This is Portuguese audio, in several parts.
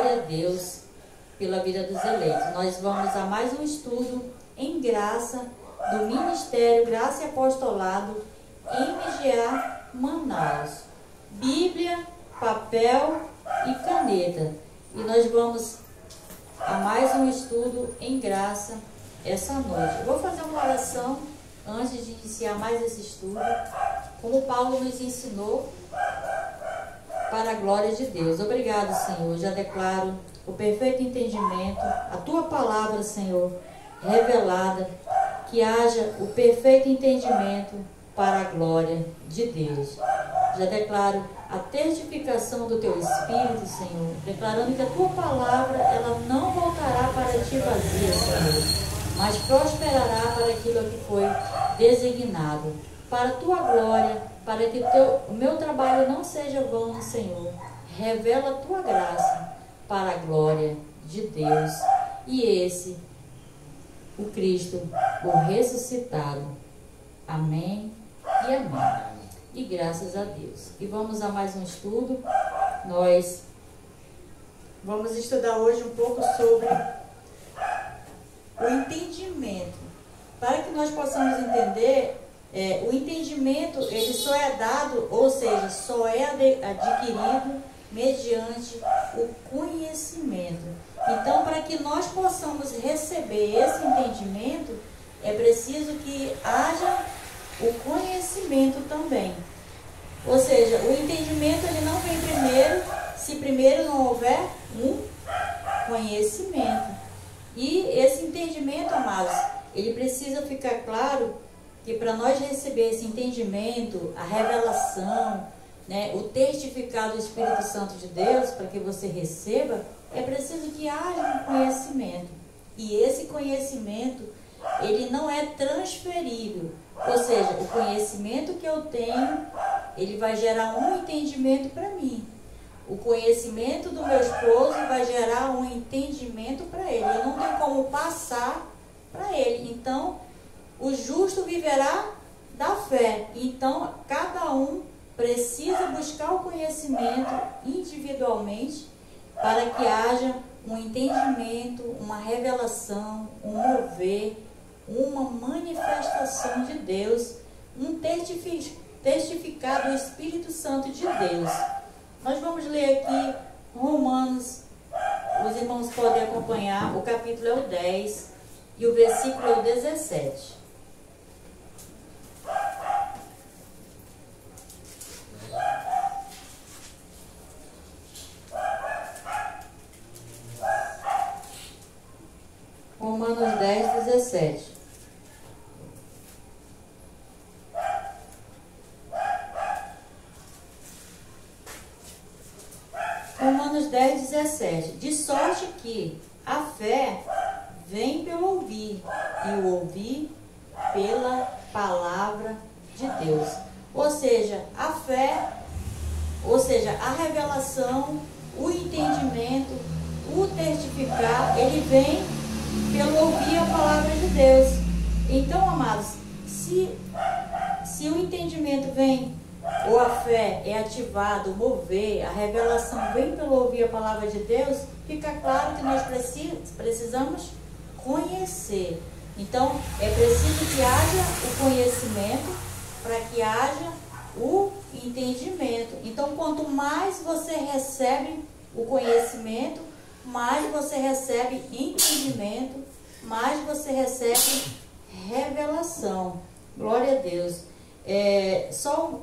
Glória a Deus pela vida dos eleitos. Nós vamos a mais um estudo em graça do Ministério Graça e Apostolado MGA Manaus. Bíblia, papel e caneta. E nós vamos a mais um estudo em graça essa noite. Eu vou fazer uma oração antes de iniciar mais esse estudo, como Paulo nos ensinou, para a glória de Deus. Obrigado, Senhor. Já declaro o perfeito entendimento, a Tua palavra, Senhor, revelada, que haja o perfeito entendimento para a glória de Deus. Já declaro a testificação do Teu Espírito, Senhor, declarando que a Tua palavra, ela não voltará para Ti vazia, Senhor, mas prosperará para aquilo que foi designado, para a Tua glória, para que o meu trabalho não seja vão, Senhor. Revela a Tua graça para a glória de Deus. E esse, o Cristo, o ressuscitado. Amém e amém. E graças a Deus. E vamos a mais um estudo. Nós vamos estudar hoje um pouco sobre o entendimento. Para que nós possamos entender, o entendimento, ele só é dado, ou seja, só é adquirido mediante o conhecimento. Então, para que nós possamos receber esse entendimento, é preciso que haja o conhecimento também. Ou seja, o entendimento, ele não vem primeiro, se primeiro não houver um conhecimento. E esse entendimento, amados, ele precisa ficar claro que para nós receber esse entendimento, a revelação, né, o testificado do Espírito Santo de Deus, para que você receba, é preciso que haja um conhecimento. E esse conhecimento, ele não é transferível. Ou seja, o conhecimento que eu tenho, ele vai gerar um entendimento para mim. O conhecimento do meu esposo vai gerar um entendimento para ele. Eu não tenho como passar para ele. Então, o justo viverá da fé. Então, cada um precisa buscar o conhecimento individualmente para que haja um entendimento, uma revelação, um mover, uma manifestação de Deus, um testificar do Espírito Santo de Deus. Nós vamos ler aqui Romanos, os irmãos podem acompanhar, o capítulo é o 10 e o versículo é o 17. Romanos 10, 17. Romanos 10, 17. De sorte que a fé vem pelo ouvir, e o ouvir pela palavra de Deus. Ou seja, a fé, ou seja, a revelação, o entendimento, o testificar, ele vem pelo ouvir a palavra de Deus. Então, amados, se o entendimento vem, ou a fé é ativada, o mover, a revelação vem pelo ouvir a palavra de Deus, fica claro que nós precisamos conhecer. Então, é preciso que haja o conhecimento para que haja o entendimento. Então, quanto mais você recebe o conhecimento, mais você recebe entendimento, mais você recebe revelação. Glória a Deus. Só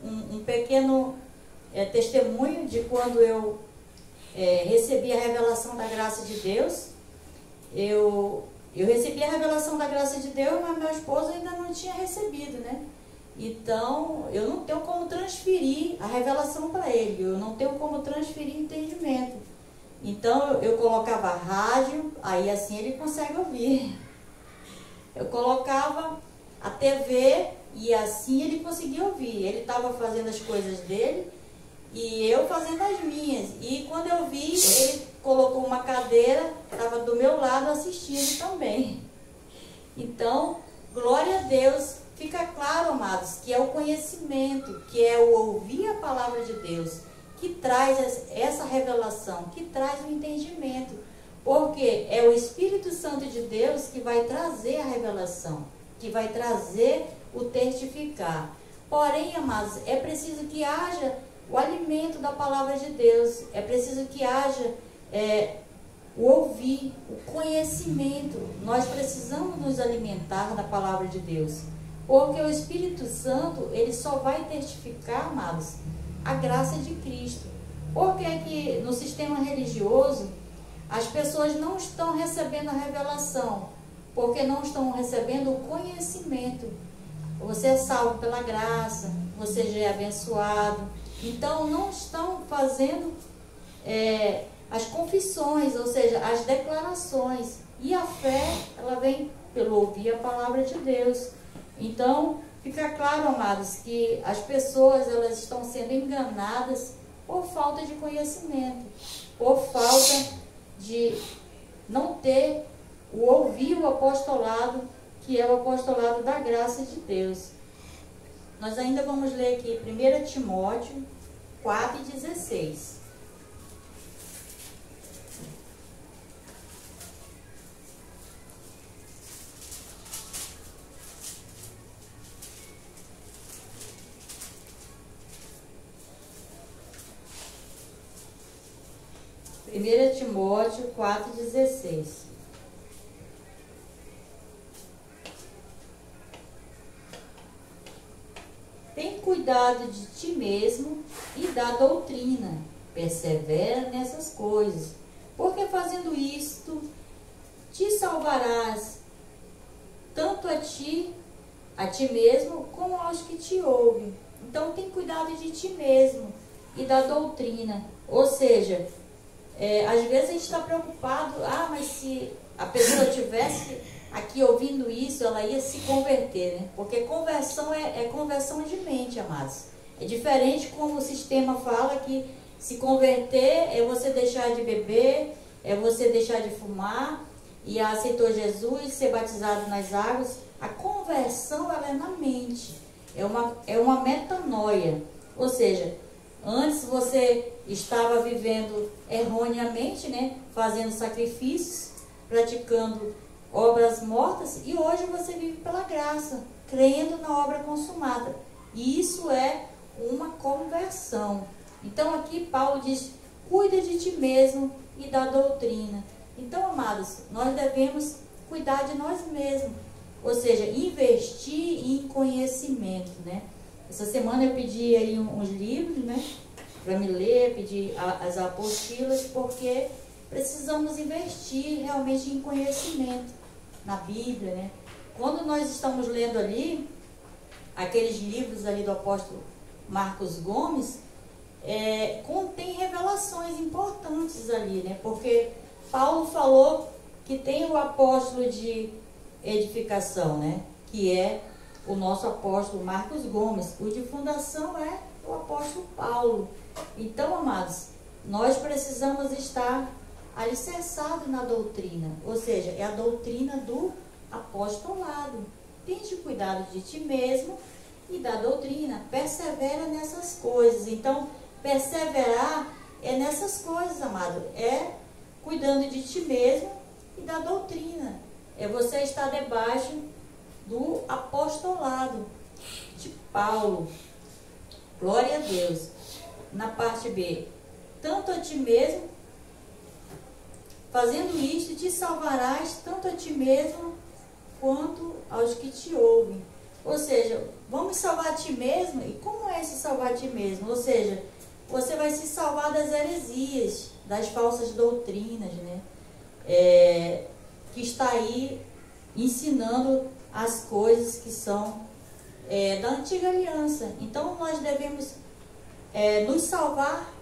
um pequeno testemunho de quando eu recebi a revelação da graça de Deus. Eu recebi a revelação da graça de Deus, mas meu esposo ainda não tinha recebido, né? Então, eu não tenho como transferir a revelação para ele, eu não tenho como transferir entendimento. Então, eu colocava a rádio, aí assim ele consegue ouvir. Eu colocava a TV e assim ele conseguia ouvir. Ele estava fazendo as coisas dele e eu fazendo as minhas. E quando eu vi, ele colocou uma cadeira, estava do meu lado assistindo também. Então, glória a Deus. Fica claro, amados, que é o conhecimento, que é o ouvir a palavra de Deus, que traz essa revelação, que traz o entendimento. Porque é o Espírito Santo de Deus que vai trazer a revelação, que vai trazer o testificar. Porém, amados, é preciso que haja o alimento da palavra de Deus, é preciso que haja o ouvir, o conhecimento. Nós precisamos nos alimentar da palavra de Deus, porque o Espírito Santo, ele só vai testificar, amados, a graça de Cristo. Porque é que no sistema religioso as pessoas não estão recebendo a revelação, porque não estão recebendo o conhecimento. Você é salvo pela graça, você já é abençoado. Então não estão fazendo as confissões, ou seja, as declarações. E a fé, ela vem pelo ouvir a palavra de Deus. Então, fica claro, amados, que as pessoas, elas estão sendo enganadas por falta de conhecimento, por falta de não ter o ouvir o apostolado, que é o apostolado da graça de Deus. Nós ainda vamos ler aqui 1 Timóteo 4,16. Primeira Timóteo 4,16. Tem cuidado de ti mesmo e da doutrina, persevera nessas coisas, porque fazendo isto, te salvarás, tanto a ti mesmo, como aos que te ouvem. Então, tem cuidado de ti mesmo e da doutrina, ou seja, às vezes a gente está preocupado, mas se a pessoa tivesse aqui ouvindo isso, ela ia se converter, né? Porque conversão é conversão de mente, amados. É diferente como o sistema fala que se converter é você deixar de beber, é você deixar de fumar, e aceitou Jesus, ser batizado nas águas. A conversão, ela é na mente, é uma metanoia, ou seja, antes você estava vivendo erroneamente, né? Fazendo sacrifícios, praticando obras mortas, e hoje você vive pela graça, crendo na obra consumada. E isso é uma conversão. Então aqui Paulo diz, cuida de ti mesmo e da doutrina. Então, amados, nós devemos cuidar de nós mesmos, ou seja, investir em conhecimento, né? Essa semana eu pedi aí uns livros, né, para me ler, pedi as apostilas, porque precisamos investir realmente em conhecimento na Bíblia, né? Quando nós estamos lendo ali aqueles livros ali do apóstolo Marcos Gomes, contém revelações importantes ali, né? Porque Paulo falou que tem o apóstolo de edificação, né? Que é o nosso apóstolo Marcos Gomes. O de fundação é o apóstolo Paulo. Então, amados, nós precisamos estar alicerçados na doutrina, ou seja, é a doutrina do apostolado. Tente cuidado de ti mesmo e da doutrina, persevera nessas coisas. Então, perseverar é nessas coisas, amado, é cuidando de ti mesmo e da doutrina, é você estar debaixo do apostolado de Paulo. Glória a Deus. Na parte B, tanto a ti mesmo, fazendo isto, te salvarás tanto a ti mesmo quanto aos que te ouvem. Ou seja, vamos salvar a ti mesmo. E como é esse salvar a ti mesmo? Ou seja, você vai se salvar das heresias, das falsas doutrinas, né? Que está aí ensinando as coisas que são da antiga aliança. Então nós devemos nos salvar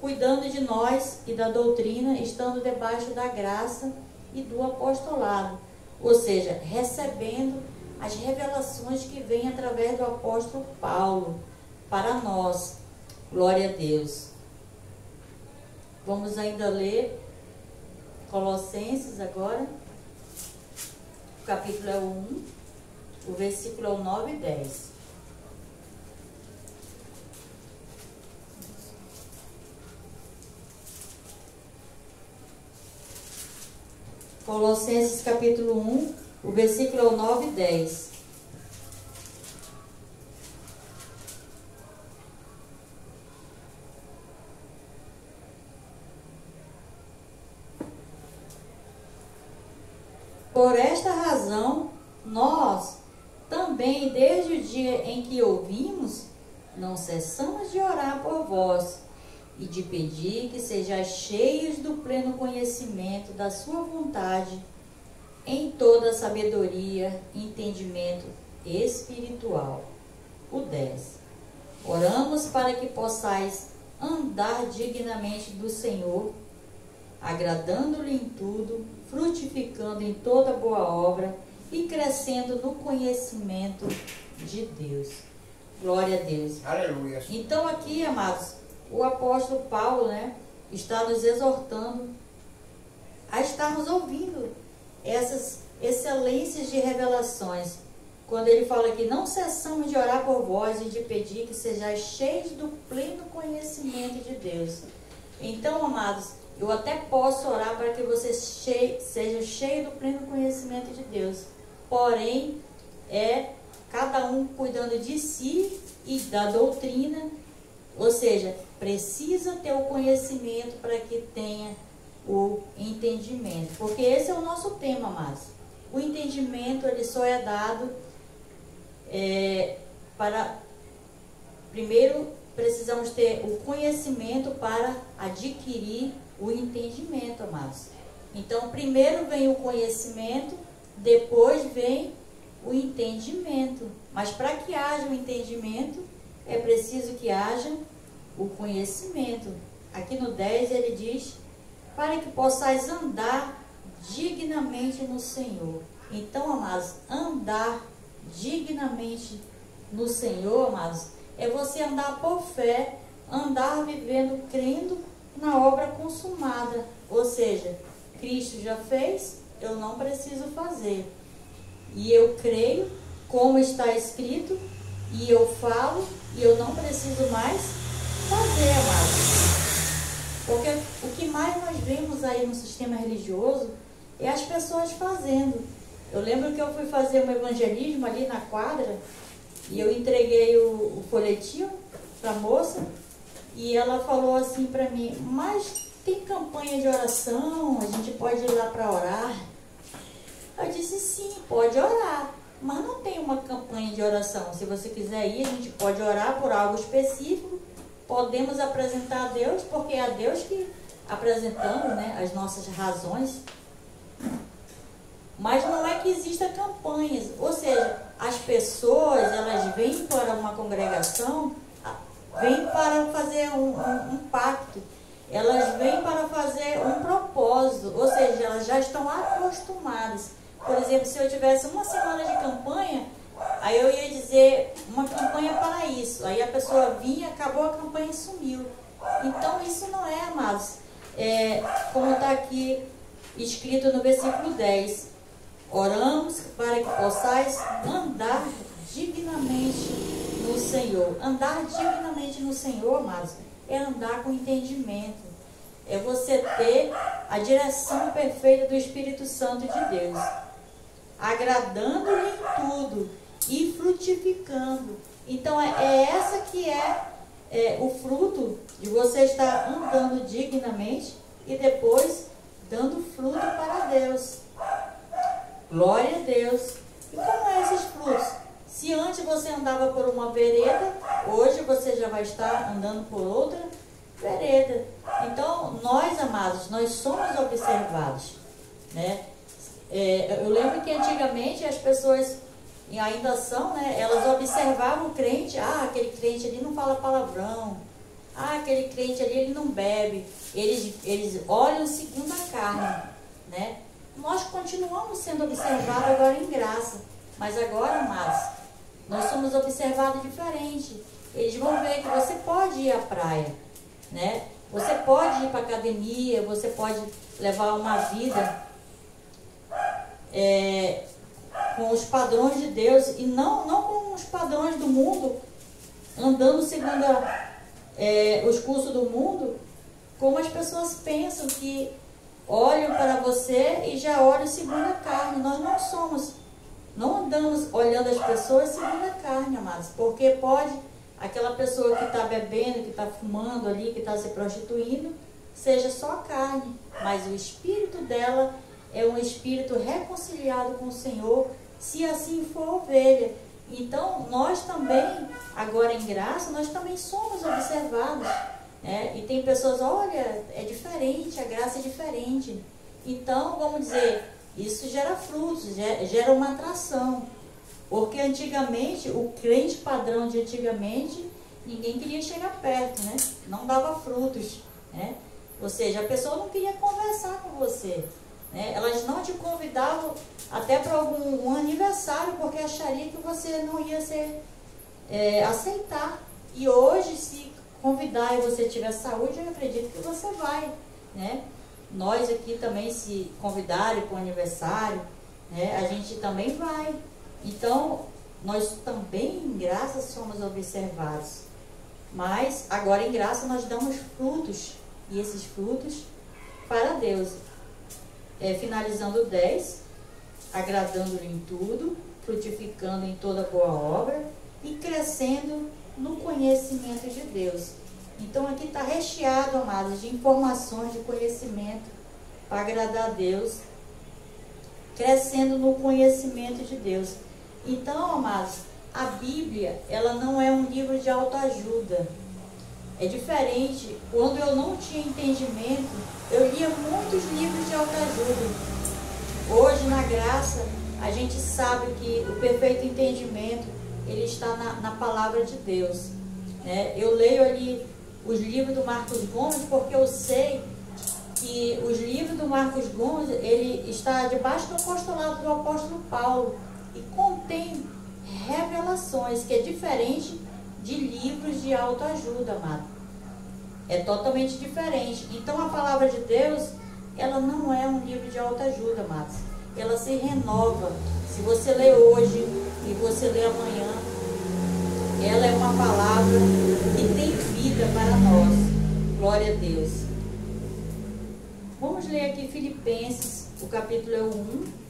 cuidando de nós e da doutrina, estando debaixo da graça e do apostolado, ou seja, recebendo as revelações que vêm através do apóstolo Paulo para nós. Glória a Deus. Vamos ainda ler Colossenses agora. O capítulo é o 1, o versículo é o 9 e 10. Colossenses capítulo 1, o versículo é o 9 e 10. Por esta razão, nós também, desde o dia em que ouvimos, não cessamos de orar por vós e de pedir que sejais cheios do pleno conhecimento da sua vontade, em toda sabedoria e entendimento espiritual. O 10. Oramos para que possais andar dignamente do Senhor, agradando-lhe em tudo, frutificando em toda boa obra e crescendo no conhecimento de Deus. Glória a Deus. Aleluia. Então aqui, amados, o apóstolo Paulo, está nos exortando a estarmos ouvindo essas excelências de revelações. Quando ele fala que não cessamos de orar por vós e de pedir que sejais cheios do pleno conhecimento de Deus. Então, amados, eu até posso orar para que você seja cheio do pleno conhecimento de Deus. Porém, cada um cuidando de si e da doutrina, ou seja, precisa ter o conhecimento para que tenha o entendimento. Porque esse é o nosso tema, amados. O entendimento, ele só é dado para... Primeiro, precisamos ter o conhecimento para adquirir o entendimento, amados. Então, primeiro vem o conhecimento, depois vem o entendimento. Mas para que haja o entendimento, é preciso que haja o conhecimento. Aqui no 10 ele diz, para que possais andar dignamente no Senhor. Então, amados, andar dignamente no Senhor, amados, é você andar por fé, andar vivendo, crendo na obra consumada. Ou seja, Cristo já fez, eu não preciso fazer. E eu creio, como está escrito, e eu falo, e eu não preciso mais fazer, amados. Porque o que mais nós vemos aí no sistema religioso é as pessoas fazendo. Eu lembro que eu fui fazer um evangelismo ali na quadra, e eu entreguei o folhetinho para a moça, e ela falou assim para mim, mas tem campanha de oração, a gente pode ir lá para orar? Eu disse, sim, pode orar, mas não tem uma campanha de oração. Se você quiser ir, a gente pode orar por algo específico, podemos apresentar a Deus, porque é a Deus que apresentamos, as nossas razões. Mas não é que exista campanhas, ou seja, as pessoas, elas vêm para uma congregação, vêm para fazer um pacto, elas vêm para fazer um propósito, ou seja, elas já estão acostumadas. Por exemplo, se eu tivesse uma semana de campanha, aí eu ia dizer uma campanha para isso, aí a pessoa vinha, acabou a campanha e sumiu. Então isso não é, amados, como está aqui escrito no versículo 10, oramos para que possais andar dignamente no Senhor. Andar dignamente no Senhor, amados, é andar com entendimento. É você ter a direção perfeita do Espírito Santo de Deus. Agradando-lhe em tudo e frutificando. Então essa que é o fruto de você estar andando dignamente e depois dando fruto para Deus. Glória a Deus. E como é esses frutos? Se antes você andava por uma vereda, hoje você já vai estar andando por outra vereda. Então, nós, amados, nós somos observados, eu lembro que antigamente as pessoas, e ainda são, elas observavam o crente, aquele crente ali não fala palavrão, aquele crente ali ele não bebe, eles olham segundo a carne, Nós continuamos sendo observados agora em graça, mas agora, amados, nós somos observados diferente. Eles vão ver que você pode ir à praia, Você pode ir para a academia, você pode levar uma vida com os padrões de Deus e não com os padrões do mundo, andando segundo os cursos do mundo, como as pessoas pensam que olham para você e já olham segundo a carne. Nós não andamos olhando as pessoas segundo a carne, amados, porque pode aquela pessoa que está bebendo, que está fumando ali, que está se prostituindo, seja só carne, mas o espírito dela é um espírito reconciliado com o Senhor, se assim for ovelha. Então, nós também, agora em graça, nós também somos observados, né? E tem pessoas, olha, é diferente, a graça é diferente. Então, vamos dizer, isso gera frutos, gera uma atração. Porque antigamente, o crente padrão de antigamente, ninguém queria chegar perto, né? Não dava frutos, né? Ou seja, a pessoa não queria conversar com você, né? Elas não te convidavam até para algum aniversário, porque acharia que você não ia aceitar. E hoje, se convidar e você tiver saúde, eu acredito que você vai, né? Nós aqui também, se convidarem para o aniversário, né, a gente também vai. Então, nós também em graça somos observados. Mas, agora em graça, nós damos frutos. E esses frutos para Deus. Finalizando 10, agradando-lhe em tudo, frutificando em toda boa obra e crescendo no conhecimento de Deus. Então, aqui está recheado, amados, de informações, de conhecimento para agradar a Deus, crescendo no conhecimento de Deus. Então, amados, a Bíblia, ela não é um livro de autoajuda. É diferente. Quando eu não tinha entendimento, eu lia muitos livros de autoajuda. Hoje, na graça, a gente sabe que o perfeito entendimento, ele está na palavra de Deus, né? Eu leio ali os livros do Marcos Gomes, porque eu sei que os livros do Marcos Gomes, ele está debaixo do apostolado do apóstolo Paulo e contém revelações, que é diferente de livros de autoajuda, amado. É totalmente diferente. Então, a palavra de Deus, ela não é um livro de autoajuda, amados. Ela se renova. Se você lê hoje e você lê amanhã, ela é uma palavra que tem vida para nós. Glória a Deus. Vamos ler aqui Filipenses, o capítulo é o 1.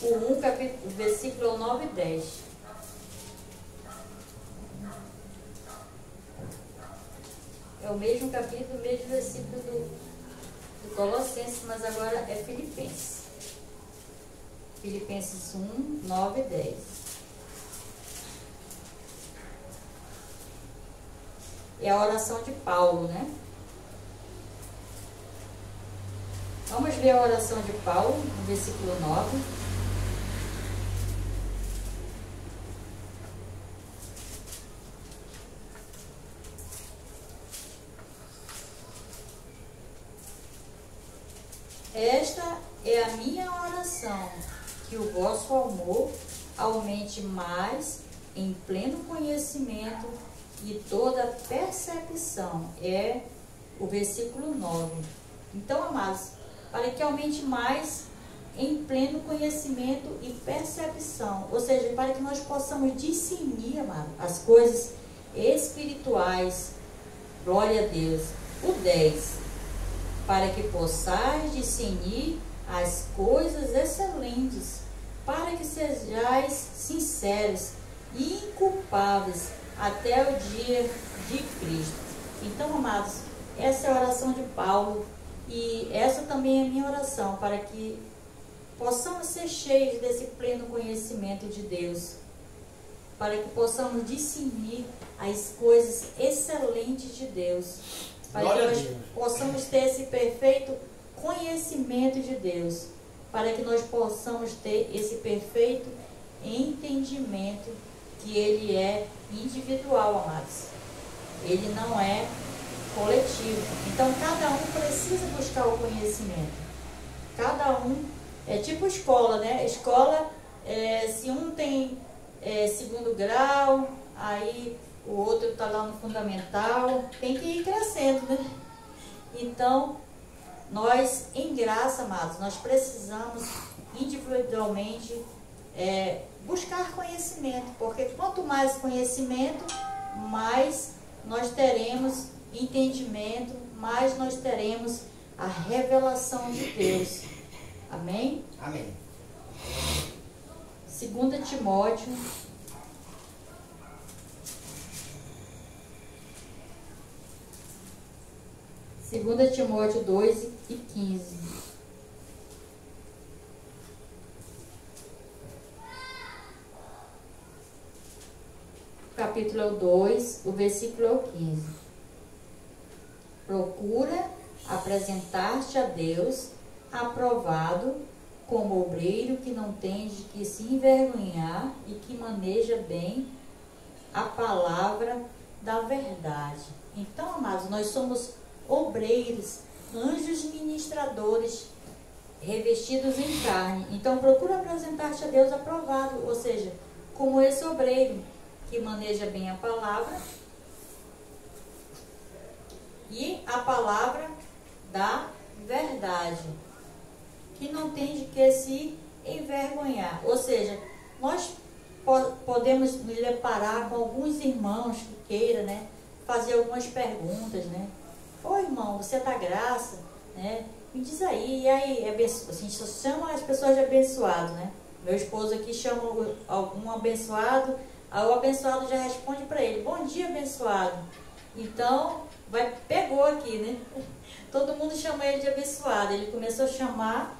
O 1, capítulo, versículo 9 e 10. É o mesmo capítulo, o mesmo versículo do Colossenses, mas agora é Filipenses. Filipenses 1, 9 e 10. É a oração de Paulo, né? Vamos ver a oração de Paulo, no versículo 9. Esta é a minha oração, que o vosso amor aumente mais em pleno conhecimento e toda percepção. É o versículo 9. Então, amados, para que aumente mais em pleno conhecimento e percepção, ou seja, para que nós possamos discernir, amado, as coisas espirituais. Glória a Deus. O 10. Para que possais discernir as coisas excelentes, para que sejais sinceros e inculpáveis até o dia de Cristo. Então, amados, essa é a oração de Paulo e essa também é a minha oração, para que possamos ser cheios desse pleno conhecimento de Deus, para que possamos discernir as coisas excelentes de Deus, para que nós possamos ter esse perfeito conhecimento de Deus, para que nós possamos ter esse perfeito entendimento, que ele é individual, amados. Ele não é coletivo. Então, cada um precisa buscar o conhecimento. Cada um, é tipo escola, né? Escola, se um tem segundo grau, aí o outro está lá no fundamental, tem que ir crescendo, né? Então, nós, em graça, amados, nós precisamos individualmente buscar conhecimento, porque quanto mais conhecimento, mais nós teremos entendimento, mais nós teremos a revelação de Deus. Amém? Amém. 2 Timóteo 2 Timóteo 2:15. O capítulo é o 2, o versículo é o 15. Procura apresentar-te a Deus aprovado, como obreiro que não tem de que se envergonhar e que maneja bem a palavra da verdade. Então, amados, nós somos obreiros, anjos ministradores, revestidos em carne. Então, procura apresentar-te a Deus aprovado, ou seja, como esse obreiro que maneja bem a palavra e a palavra da verdade, que não tem de que se envergonhar. Ou seja, nós podemos nos deparar com alguns irmãos que queiram, né, fazer algumas perguntas, né? Ô irmão, você é da graça, né? Me diz aí, e aí, a gente só chama as pessoas de abençoado, né? Meu esposo aqui chama algum abençoado, aí o abençoado já responde para ele: bom dia, abençoado. Então, pegou aqui, né? Todo mundo chama ele de abençoado. Ele começou a chamar,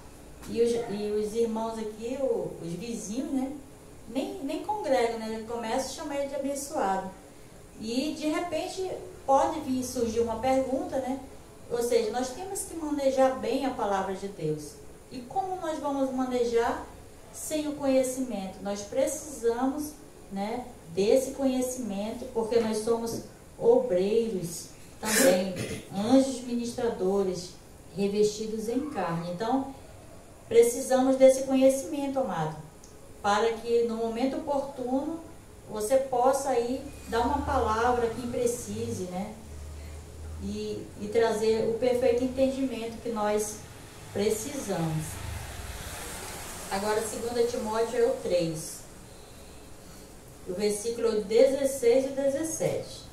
e os irmãos aqui, os vizinhos, né? Nem congregam, né? Ele começa a chamar ele de abençoado. E de repente pode vir surgir uma pergunta, né? Ou seja, nós temos que manejar bem a palavra de Deus. E como nós vamos manejar sem o conhecimento? Nós precisamos, né, desse conhecimento, porque nós somos obreiros também, anjos ministradores, revestidos em carne. Então, precisamos desse conhecimento, amado, para que no momento oportuno você possa aí dar uma palavra a quem precise, né? E trazer o perfeito entendimento que nós precisamos. Agora, 2 Timóteo 3, o versículo 16 e 17.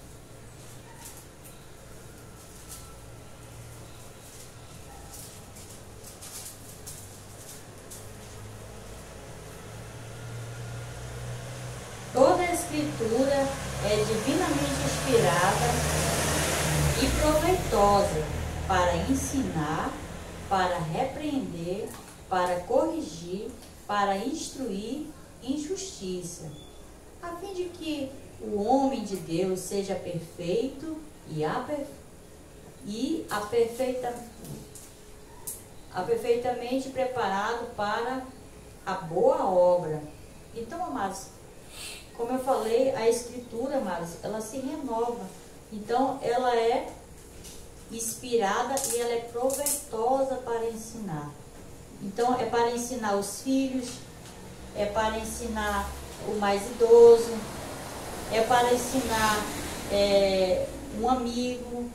Toda a Escritura é divinamente inspirada e proveitosa para ensinar, para repreender, para corrigir, para instruir em justiça, a fim de que o homem de Deus seja perfeito e perfeitamente preparado para a boa obra. Então, amados, como eu falei, a Escritura, amados, ela se renova. Então, ela é inspirada e ela é proveitosa para ensinar. Então, é para ensinar os filhos, é para ensinar o mais idoso, é para ensinar um amigo,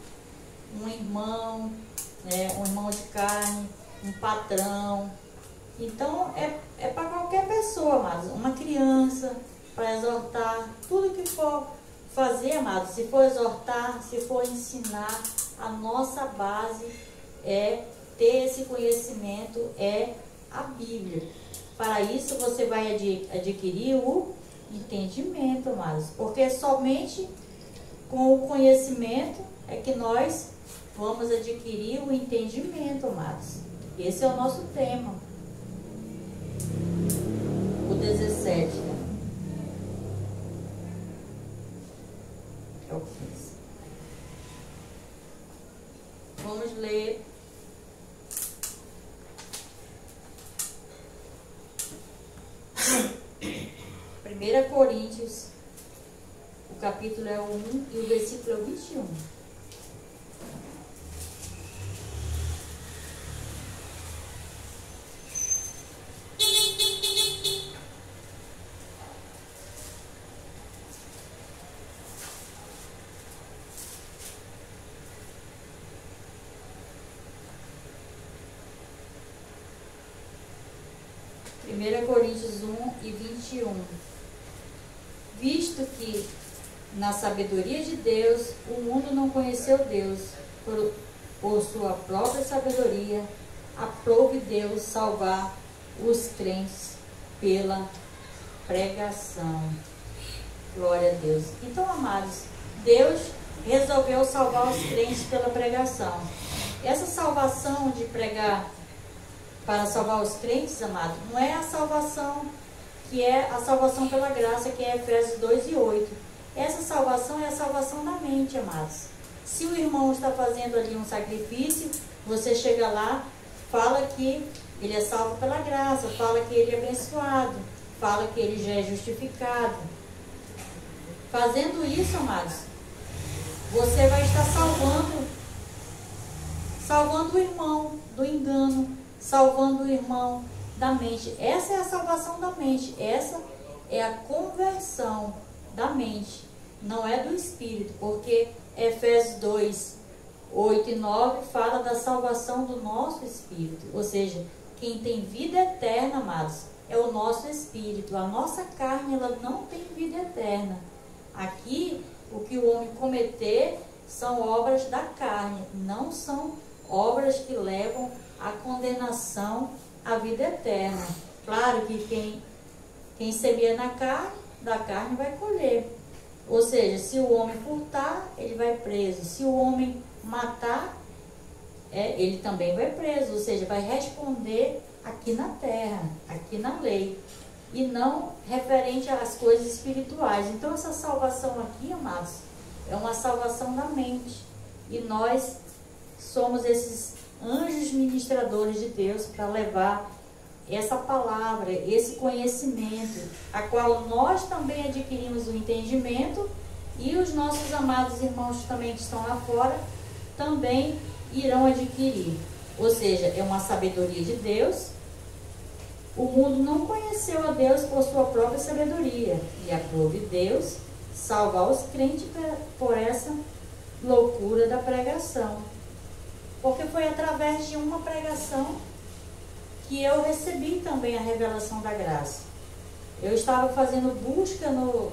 um irmão, né, um irmão de carne, um patrão. Então, é para qualquer pessoa, amados, uma criança, para exortar, tudo que for fazer, amados, se for exortar, se for ensinar, a nossa base é ter esse conhecimento, é a Bíblia. Para isso você vai adquirir o entendimento, amados, porque somente com o conhecimento é que nós vamos adquirir o entendimento, amados. Esse é o nosso tema. O 17, né? É o 15. Vamos ler Primeira Coríntios, o capítulo é o 1 e o versículo é o 21. 1 Coríntios 1:21. Visto que na sabedoria de Deus o mundo não conheceu Deus, por sua própria sabedoria, aprove Deus salvar os crentes pela pregação. Glória a Deus. Então, amados, Deus resolveu salvar os crentes pela pregação. Essa salvação de pregar para salvar os crentes, amados, não é a salvação que é a salvação pela graça, que é Efésios 2:8. Essa salvação é a salvação da mente, amados. Se o irmão está fazendo ali um sacrifício, você chega lá, fala que ele é salvo pela graça, fala que ele é abençoado, fala que ele já é justificado. Fazendo isso, amados, você vai estar salvando o irmão do engano, salvando o irmão da mente. Essa é a salvação da mente, essa é a conversão da mente, não é do espírito, porque Efésios 2:8 e 9 fala da salvação do nosso espírito, ou seja, quem tem vida eterna, amados, é o nosso espírito. A nossa carne, ela não tem vida eterna. Aqui, o que o homem cometer são obras da carne, não são obras que levam à condenação à vida eterna. Claro que quem semeia na carne, da carne vai colher. Ou seja, se o homem furtar, ele vai preso. Se o homem matar, ele também vai preso. Ou seja, vai responder aqui na terra, aqui na lei, e não referente às coisas espirituais. Então, essa salvação aqui, amados, é uma salvação da mente. E nós somos esses anjos ministradores de Deus para levar essa palavra, esse conhecimento, a qual nós também adquirimos o entendimento, e os nossos amados irmãos também que estão lá fora também irão adquirir. Ou seja, é uma sabedoria de Deus. O mundo não conheceu a Deus por sua própria sabedoria, e aprove Deus salvar os crentes por essa loucura da pregação. Porque foi através de uma pregação que eu recebi também a revelação da graça. Eu estava fazendo busca no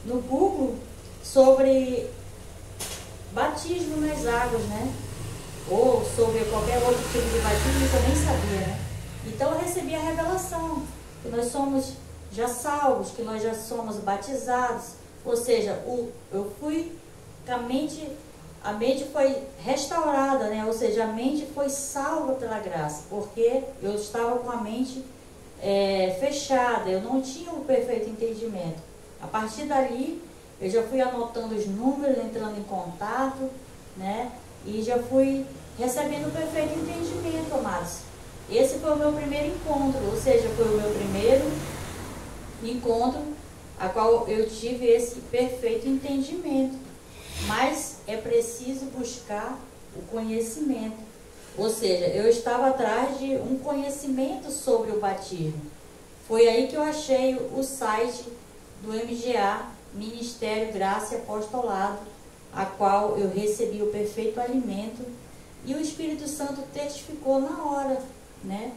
Google sobre batismo nas águas, né? Ou sobre qualquer outro tipo de batismo que eu nem sabia, né? Então eu recebi a revelação que nós somos já salvos, que nós já somos batizados. Ou seja, eu fui com a mente foi restaurada, né? Ou seja, a mente foi salva pela graça, porque eu estava com a mente fechada, eu não tinha o perfeito entendimento. A partir dali, eu já fui anotando os números, entrando em contato, né? E já fui recebendo o perfeito entendimento, amados. Esse foi o meu primeiro encontro, ou seja, foi o meu primeiro encontro a qual eu tive esse perfeito entendimento. Mas é preciso buscar o conhecimento. Ou seja, eu estava atrás de um conhecimento sobre o batismo. Foi aí que eu achei o site do MGA, Ministério Graça e Apostolado, a qual eu recebi o perfeito alimento, e o Espírito Santo testificou na hora, né?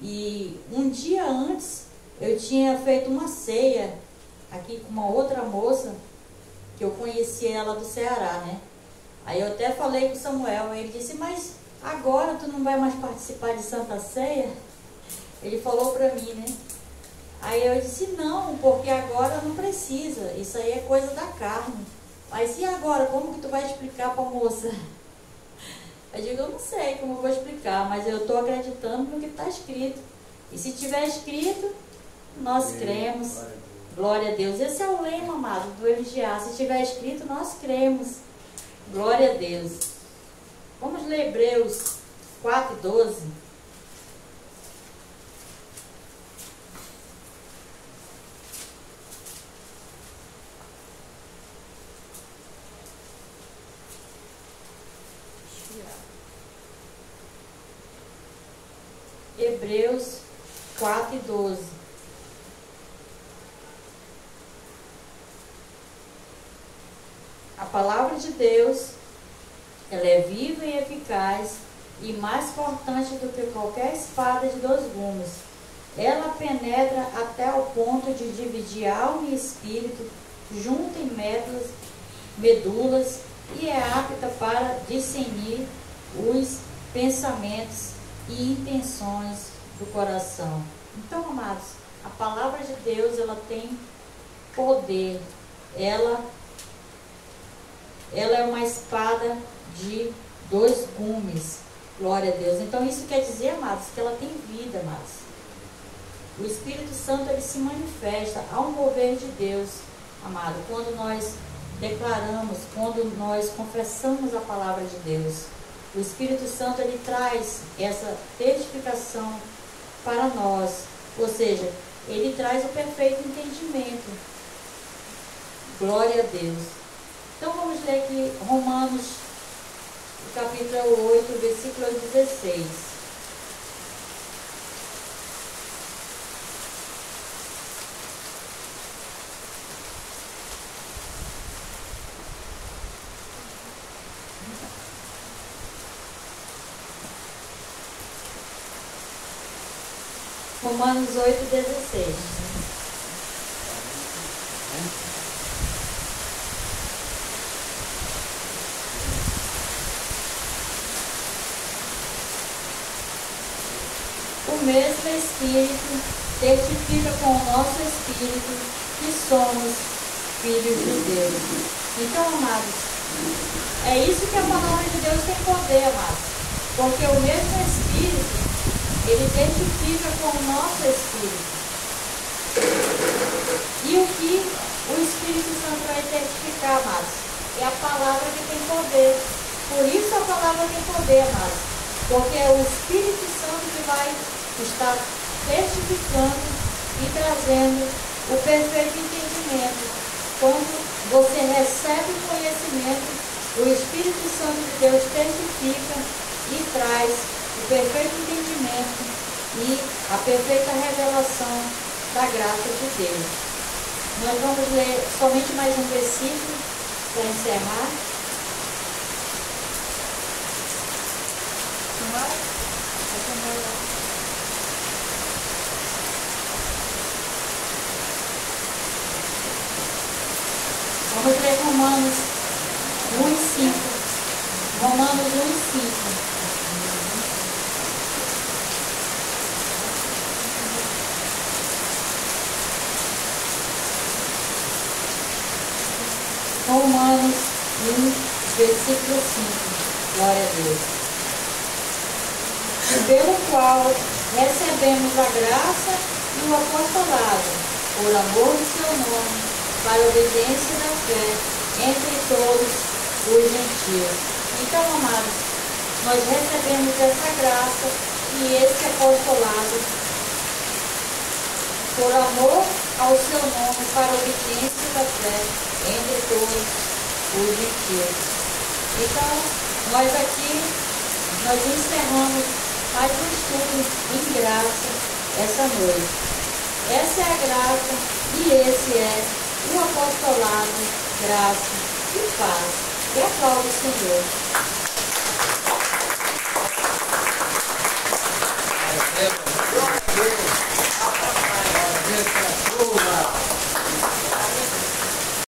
E um dia antes eu tinha feito uma ceia aqui com uma outra moça, que eu conheci ela do Ceará, né? Aí eu até falei com o Samuel, ele disse, mas agora tu não vai mais participar de Santa Ceia? Ele falou pra mim, né? Aí eu disse, não, porque agora não precisa, isso aí é coisa da carne. Mas e agora, como que tu vai explicar pra moça? Eu digo, eu não sei como eu vou explicar, mas eu estou acreditando no que está escrito. E se tiver escrito, nós cremos. Glória a Deus. Esse é o lema, amado, do MGA. Se tiver escrito, nós cremos. Glória a Deus. Vamos ler Hebreus 4:12. Hebreus 4:12. A palavra de Deus, ela é viva e eficaz e mais cortante do que qualquer espada de 2 gumes. Ela penetra até o ponto de dividir alma e espírito, junta em medulas, e é apta para discernir os pensamentos e intenções do coração. Então, amados, a palavra de Deus, ela tem poder. Ela é uma espada de 2 gumes. Glória a Deus. Então, isso quer dizer, amados, que ela tem vida, amados. O Espírito Santo, ele se manifesta ao mover de Deus, amado, quando nós declaramos, quando nós confessamos a palavra de Deus. O Espírito Santo, ele traz essa testificação para nós, ou seja, ele traz o perfeito entendimento. Glória a Deus. Então vamos ler aqui Romanos, capítulo 8, versículo 16. Romanos 8, 16. O mesmo Espírito testifica com o nosso Espírito que somos filhos de Deus. Então, amados, é isso que a palavra de Deus tem poder, amados. Porque o mesmo Espírito, ele testifica com o nosso Espírito. E o que o Espírito Santo vai testificar, amados? É a palavra que tem poder. Por isso a palavra tem poder, amados. Porque é o Espírito Santo que vai estar testificando e trazendo o perfeito entendimento. Quando você recebe o conhecimento, o Espírito Santo de Deus testifica e traz o perfeito entendimento e a perfeita revelação da graça de Deus. Nós vamos ler somente mais um versículo para encerrar. Vamos ler Romanos 1 e 5. Romanos 1 e 5. Romanos 1, versículo 5. Glória a Deus. Pelo qual recebemos a graça e o apostolado, por amor do seu nome, para a obediência da fé entre todos os gentios. Então, amados, nós recebemos essa graça e esse apostolado por amor ao seu nome, para a obediência da fé entre todos os gentios. Então, nós aqui, nós encerramos mais um estudo em graça essa noite. Essa é a graça e esse é o apostolado, graça e paz. E aplaude o Senhor.